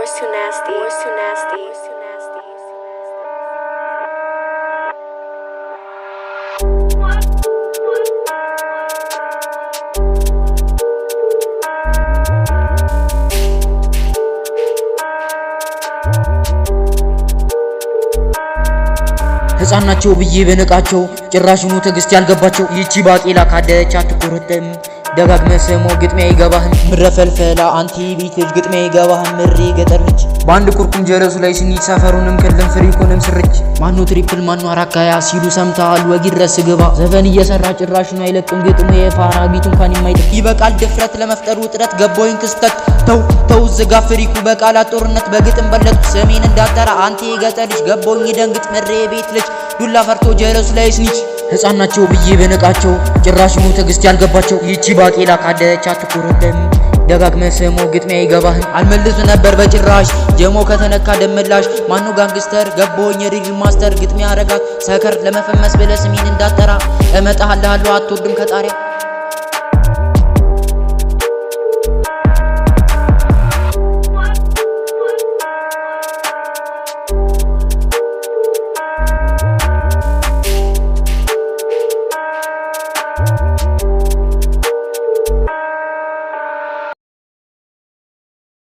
War's too nasty. War's too nasty. War's too nasty. ሕፃን ናቸው ብዬ በነቃቸው ጭራሽኑ ትግስት ያልገባቸው ይቺ ባቄላ ካደች አትቆረጥም ደጋግመህ ስሞ ግጥሜ አይገባህም ምረፈልፈላ አንቲ ቤት ልጅ ግጥሜ አይገባህም ምሪ ገጠር ልጅ በአንድ ኩርኩም ጀለሱ ላይ ስኒ ሰፈሩንም ከለም ፍሪኮንም ስርች ማኑ ትሪፕል ማኑ አራካያ ሲሉ ሰምታል ወጊ ድረስ ግባ ዘፈን እየሰራ ጭራሽኑ አይለቅም ግጥሙ የፋራ ቢቱ እንኳን የማይጥቅ ይበቃል ድፍረት ለመፍጠሩ ጥረት ገቦይን ክስተት ተው ዝጋ ፍሪኩ በቃላት ጦርነት በግጥም በለጡ ሰሜን እንዳጠራ አንቲ ገጠር ልጅ ገቦኝ ደንግጥ ምሬ ቤት ልጅ ዱላ ፈርቶ ጀለሱ ላይ ስኒች ሕፃን ናቸው ብዬ በነቃቸው ጭራሽኑ ትግስት ያልገባቸው ይቺ ባቄላ ካደች አትቆረጥም ደጋግመህ ስሞ ግጥሜ አይገባህም አልመልስ ነበር በጭራሽ ጀሞ ከተነካ ደመላሽ ማኑ ጋንግስተር ገቦኝ ሪል ማስተር ግጥሜ አረጋት ሰከር ለመፈመስ ብለህ ስሜን እንዳጠራ እመጣሃለሁ አትወርድም ከጣሪያ